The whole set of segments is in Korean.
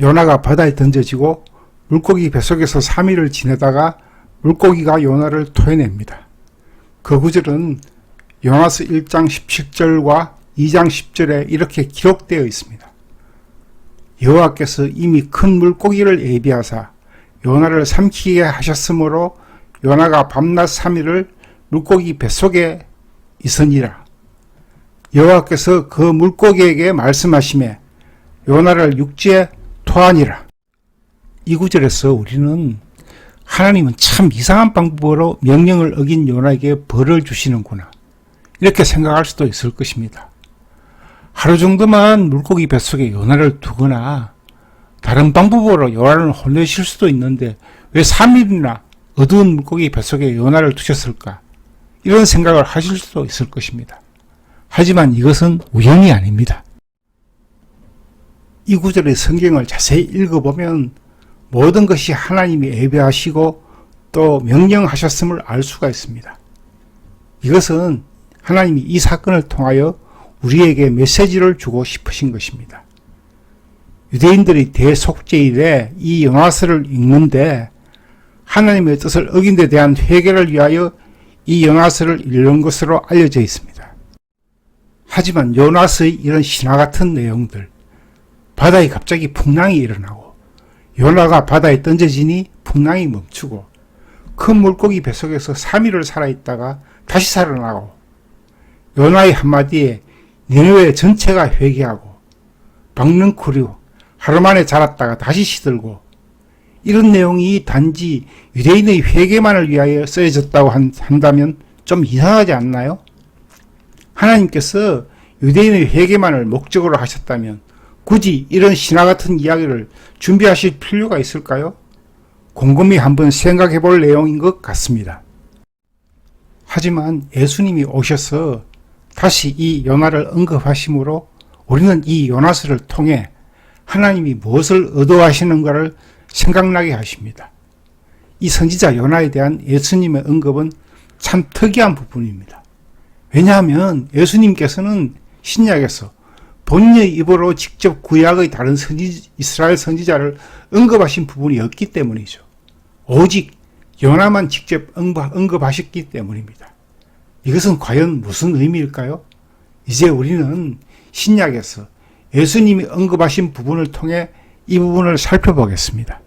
요나가 바다에 던져지고 물고기 뱃속에서 3일을 지내다가 물고기가 요나를 토해냅니다. 그 구절은 요나서 1장 17절과 2장 10절에 이렇게 기록되어 있습니다. 여호와께서 이미 큰 물고기를 예비하사 요나를 삼키게 하셨으므로 요나가 밤낮 3일을 물고기 뱃속에 있으니라. 여호와께서 그 물고기에게 말씀하시매 요나를 육지에 토하니라. 이 구절에서 우리는 하나님은 참 이상한 방법으로 명령을 어긴 요나에게 벌을 주시는구나, 이렇게 생각할 수도 있을 것입니다. 하루 정도만 물고기 뱃속에 요나를 두거나 다른 방법으로 요나를 혼내실 수도 있는데 왜 3일이나 어두운 물고기 뱃속에 요나를 두셨을까, 이런 생각을 하실 수도 있을 것입니다. 하지만 이것은 우연이 아닙니다. 이 구절의 성경을 자세히 읽어보면 모든 것이 하나님이 예배하시고 또 명령하셨음을 알 수가 있습니다. 이것은 하나님이 이 사건을 통하여 우리에게 메시지를 주고 싶으신 것입니다. 유대인들이 대속죄일에 이 요나서를 읽는데 하나님의 뜻을 어긴 데 대한 회개를 위하여 이 요나서를 읽는 것으로 알려져 있습니다. 하지만 요나서의 이런 신화 같은 내용들, 바다에 갑자기 풍랑이 일어나고 요나가 바다에 던져지니 풍랑이 멈추고 큰 물고기 뱃속에서 3일을 살아있다가 다시 살아나고 요나의 한마디에 니느웨 전체가 회개하고 박는 쿠류 하루 만에 자랐다가 다시 시들고, 이런 내용이 단지 유대인의 회개만을 위하여 쓰여졌다고 한다면 좀 이상하지 않나요? 하나님께서 유대인의 회개만을 목적으로 하셨다면 굳이 이런 신화 같은 이야기를 준비하실 필요가 있을까요? 곰곰이 한번 생각해 볼 내용인 것 같습니다. 하지만 예수님이 오셔서 다시 이 요나를 언급하심으로 우리는 이 요나서를 통해 하나님이 무엇을 의도하시는가를 생각나게 하십니다. 이 선지자 요나에 대한 예수님의 언급은 참 특이한 부분입니다. 왜냐하면 예수님께서는 신약에서 본인의 입으로 직접 구약의 다른 이스라엘 선지자를 언급하신 부분이 없기 때문이죠. 오직 요나만 직접 언급하셨기 때문입니다. 이것은 과연 무슨 의미일까요? 이제 우리는 신약에서 예수님이 언급하신 부분을 통해 이 부분을 살펴보겠습니다.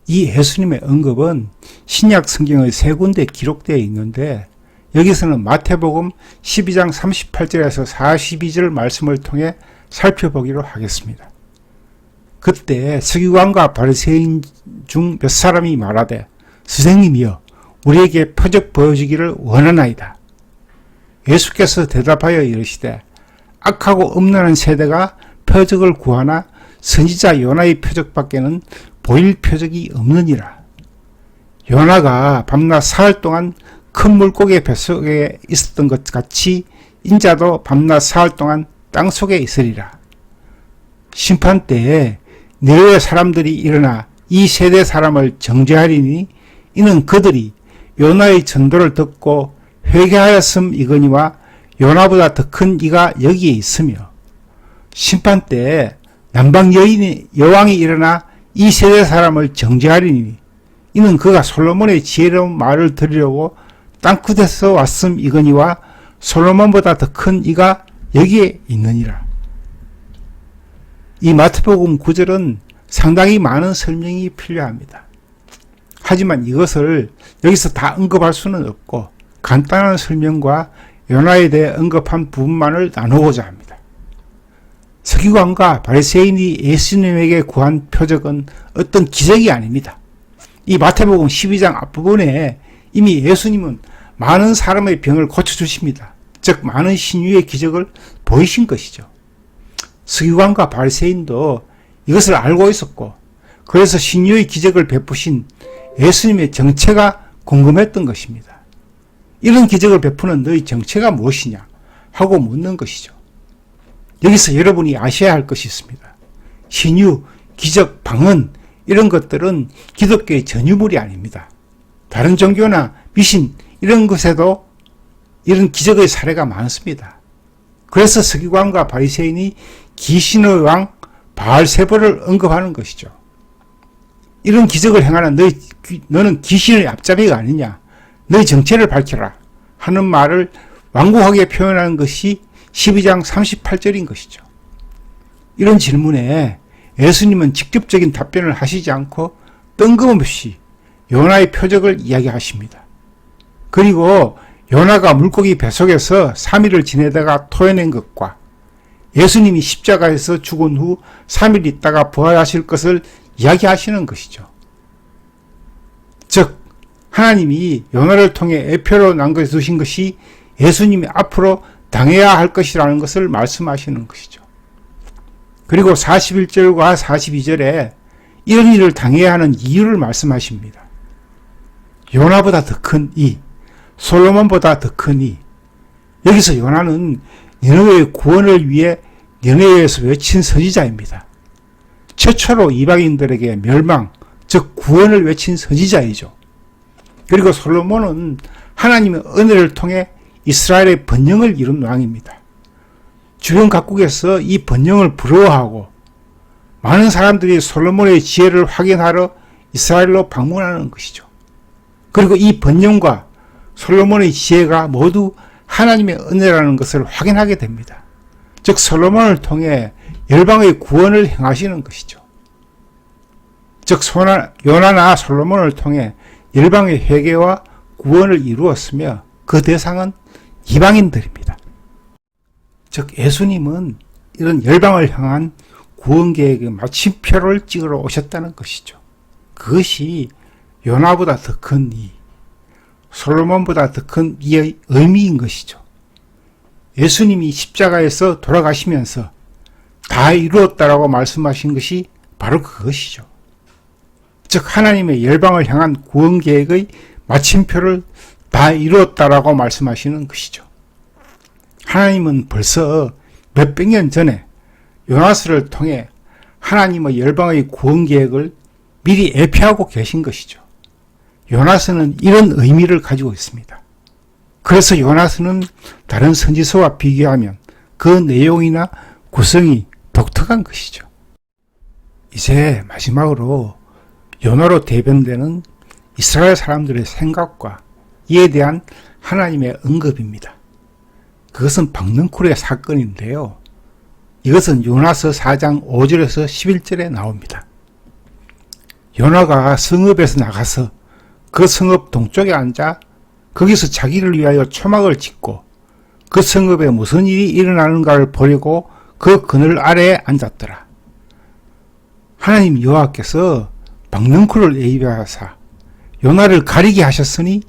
이 예수님의 언급은 신약 성경의 세 군데 기록되어 있는데 여기서는 마태복음 12장 38절에서 42절 말씀을 통해 살펴보기로 하겠습니다. 그때 서기관과 바리새인 중 몇 사람이 말하되 선생님이여 우리에게 표적 보여주기를 원하나이다. 예수께서 대답하여 이르시되 악하고 음란한 세대가 표적을 구하나 선지자 요나의 표적밖에는 보일 표적이 없느니라. 요나가 밤낮 사흘 동안 큰 물고기 뱃속에 있었던 것 같이 인자도 밤낮 사흘 동안 땅속에 있으리라. 심판 때에 니느웨 사람들이 일어나 이 세대 사람을 정죄하리니 이는 그들이 요나의 전도를 듣고 회개하였음이거니와 요나보다 더 큰 이가 여기에 있으며 심판 때에 남방 여왕이 일어나 이 세대 사람을 정죄하리니 이는 그가 솔로몬의 지혜로운 말을 들으려고 땅끝에서 왔음이거니와 솔로몬보다 더 큰 이가 여기에 있느니라. 이 마태복음 9절은 상당히 많은 설명이 필요합니다. 하지만 이것을 여기서 다 언급할 수는 없고 간단한 설명과 요나에 대해 언급한 부분만을 나누고자 합니다. 서기관과 바리새인이 예수님에게 구한 표적은 어떤 기적이 아닙니다. 이 마태복음 12장 앞부분에 이미 예수님은 많은 사람의 병을 고쳐주십니다. 즉 많은 신유의 기적을 보이신 것이죠. 서기관과 바리새인도 이것을 알고 있었고 그래서 신유의 기적을 베푸신 예수님의 정체가 궁금했던 것입니다. 이런 기적을 베푸는 너희 정체가 무엇이냐 하고 묻는 것이죠. 여기서 여러분이 아셔야 할 것이 있습니다. 신유, 기적, 방언 이런 것들은 기독교의 전유물이 아닙니다. 다른 종교나 미신 이런 것에도 이런 기적의 사례가 많습니다. 그래서 서기관과 바리새인이 귀신의 왕 바알세불을 언급하는 것이죠. 이런 기적을 행하는 너는 귀신의 앞잡이가 아니냐, 너의 정체를 밝혀라 하는 말을 완곡하게 표현하는 것이 12장 38절인 것이죠. 이런 질문에 예수님은 직접적인 답변을 하시지 않고 뜬금없이 요나의 표적을 이야기하십니다. 그리고 요나가 물고기 뱃속에서 3일을 지내다가 토해낸 것과 예수님이 십자가에서 죽은 후 3일 있다가 부활하실 것을 이야기하시는 것이죠. 즉 하나님이 요나를 통해 예표로 남겨두신 것이 예수님이 앞으로 당해야 할 것이라는 것을 말씀하시는 것이죠. 그리고 41절과 42절에 이런 일을 당해야 하는 이유를 말씀하십니다. 요나보다 더 큰 이, 솔로몬보다 더 큰 이. 여기서 요나는 니느웨의 구원을 위해 니느웨에서 외친 선지자입니다. 최초로 이방인들에게 멸망, 즉 구원을 외친 선지자이죠. 그리고 솔로몬은 하나님의 은혜를 통해 이스라엘의 번영을 이룬 왕입니다. 주변 각국에서 이 번영을 부러워하고 많은 사람들이 솔로몬의 지혜를 확인하러 이스라엘로 방문하는 것이죠. 그리고 이 번영과 솔로몬의 지혜가 모두 하나님의 은혜라는 것을 확인하게 됩니다. 즉 솔로몬을 통해 열방의 구원을 행하시는 것이죠. 즉 요나나 솔로몬을 통해 열방의 회개와 구원을 이루었으며 그 대상은 이방인들입니다. 즉 예수님은 이런 열방을 향한 구원 계획의 마침표를 찍으러 오셨다는 것이죠. 그것이 요나보다 더 큰 이, 솔로몬보다 더 큰 이의 의미인 것이죠. 예수님이 십자가에서 돌아가시면서 다 이루었다라고 말씀하신 것이 바로 그것이죠. 즉 하나님의 열방을 향한 구원 계획의 마침표를 다 이루었다라고 말씀하시는 것이죠. 하나님은 벌써 몇백 년 전에 요나스를 통해 하나님의 열방의 구원 계획을 미리 예표하고 계신 것이죠. 요나스는 이런 의미를 가지고 있습니다. 그래서 요나스는 다른 선지서와 비교하면 그 내용이나 구성이 독특한 것이죠. 이제 마지막으로 요나로 대변되는 이스라엘 사람들의 생각과 이에 대한 하나님의 언급입니다. 그것은 박능쿨의 사건인데요. 이것은 요나서 4장 5절에서 11절에 나옵니다. 요나가 성읍에서 나가서 그 성읍 동쪽에 앉아 거기서 자기를 위하여 초막을 짓고 그 성읍에 무슨 일이 일어나는가를 보려고 그 그늘 아래에 앉았더라. 하나님 여호와께서 박능쿨을 예비하사 요나를 가리게 하셨으니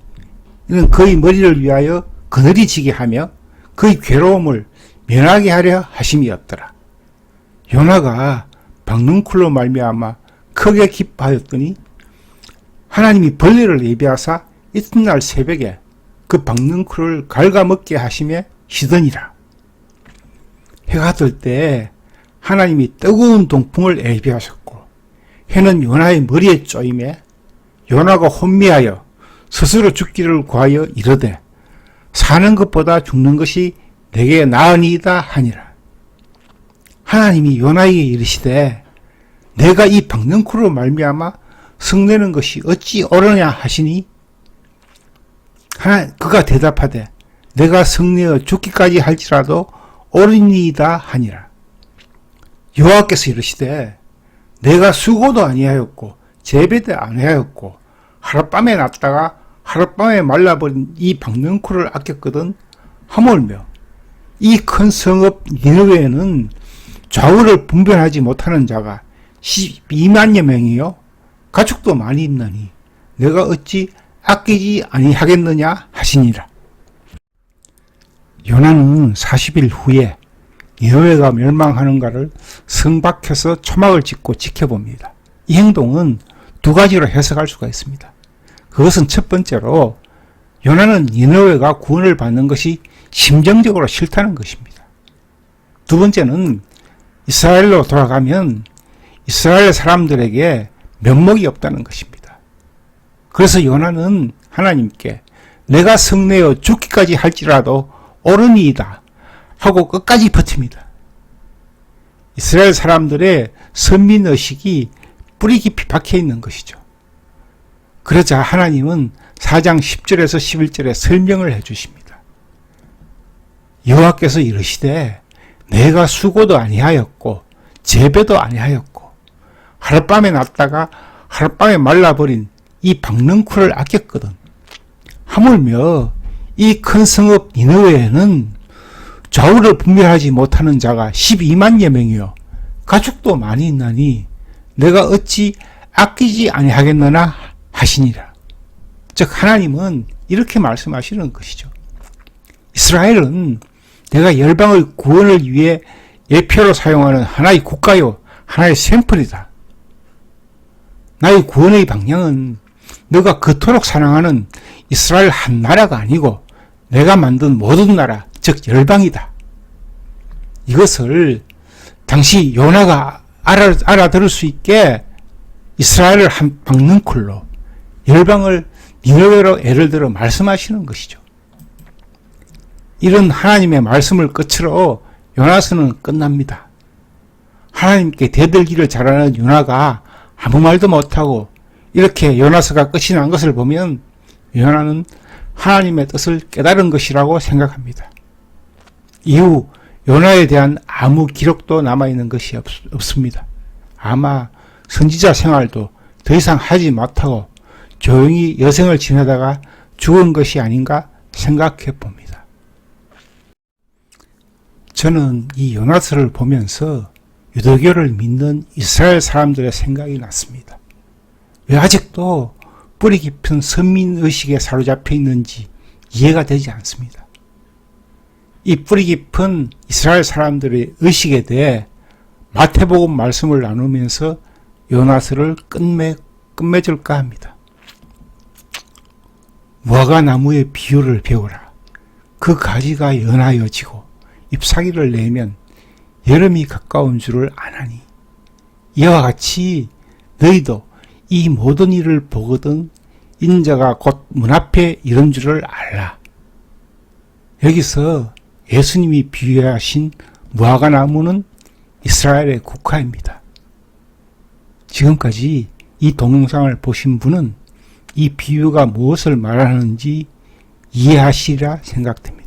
이는 그의 머리를 위하여 그늘이 지게 하며 그의 괴로움을 면하게 하려 하심이었더라. 요나가 박능쿨로 말미암아 크게 기뻐하였더니 하나님이 벌레를 예비하사 이튿날 새벽에 그 박능쿨을 갉아먹게 하심에 시더니라. 해가 뜰 때 하나님이 뜨거운 동풍을 예비하셨고 해는 요나의 머리에 쪼임에 요나가 혼미하여 스스로 죽기를 구하여 이르되 사는 것보다 죽는 것이 내게 나으니이다 하니라. 하나님이 요나에게 이르시되 내가 이 박능쿨로 말미암아 성내는 것이 어찌 옳으냐 하시니 그가 대답하되 내가 성내어 죽기까지 할지라도 옳으니이다 하니라. 여호와께서 이르시되 내가 수고도 아니하였고 재배도 아니하였고 하룻밤에 났다가 하룻밤에 말라버린 이 박능쿨을 아꼈거든 하물며 이 큰 성읍 니느웨에는 좌우를 분별하지 못하는 자가 12만여 명이요 가축도 많이 있나니 내가 어찌 아끼지 아니하겠느냐 하시니라. 요나는 40일 후에 니느웨가 멸망하는가를 성 밖에서 초막을 짓고 지켜봅니다. 이 행동은 두 가지로 해석할 수가 있습니다. 그것은 첫 번째로 요나는 니느웨가 구원을 받는 것이 심정적으로 싫다는 것입니다. 두 번째는 이스라엘로 돌아가면 이스라엘 사람들에게 면목이 없다는 것입니다. 그래서 요나는 하나님께 내가 성내어 죽기까지 할지라도 옳으니이다 하고 끝까지 버팁니다. 이스라엘 사람들의 선민의식이 뿌리 깊이 박혀 있는 것이죠. 그러자 하나님은 4장 10절에서 11절에 설명을 해주십니다. 여호와께서 이르시되 내가 수고도 아니하였고 재배도 아니하였고 하룻밤에 났다가 하룻밤에 말라버린 이 박넝쿨을 아꼈거든. 하물며 이 큰 성읍 니느웨에는 좌우를 분별하지 못하는 자가 12만여 명이요 가축도 많이 있나니 내가 어찌 아끼지 아니하겠느냐 하시니라. 즉 하나님은 이렇게 말씀하시는 것이죠. 이스라엘은 내가 열방의 구원을 위해 예표로 사용하는 하나의 국가요 하나의 샘플이다. 나의 구원의 방향은 너가 그토록 사랑하는 이스라엘 한 나라가 아니고 내가 만든 모든 나라 즉 열방이다. 이것을 당시 요나가 알아들을 수 있게 이스라엘을 한 박넝쿨로 열방을 니느웨로 예를 들어 말씀하시는 것이죠. 이런 하나님의 말씀을 끝으로 요나서는 끝납니다. 하나님께 대들기를 잘하는 요나가 아무 말도 못하고 이렇게 요나서가 끝이 난 것을 보면 요나는 하나님의 뜻을 깨달은 것이라고 생각합니다. 이후 요나에 대한 아무 기록도 남아있는 것이 없습니다. 아마 선지자 생활도 더 이상 하지 못하고 조용히 여생을 지내다가 죽은 것이 아닌가 생각해 봅니다. 저는 이 요나서를 보면서 유대교를 믿는 이스라엘 사람들의 생각이 났습니다. 왜 아직도 뿌리 깊은 선민의식에 사로잡혀 있는지 이해가 되지 않습니다. 이 뿌리 깊은 이스라엘 사람들의 의식에 대해 마태복음 말씀을 나누면서 요나서를 끝맺을까 합니다. 무화과 나무의 비유를 배우라. 그 가지가 연하여 지고 잎사귀를 내면 여름이 가까운 줄을 아나니 이와 같이 너희도 이 모든 일을 보거든 인자가 곧 문 앞에 이른 줄을 알라. 여기서 예수님이 비유하신 무화과 나무는 이스라엘의 국화입니다. 지금까지 이 동영상을 보신 분은 이 비유가 무엇을 말하는지 이해하시리라 생각됩니다.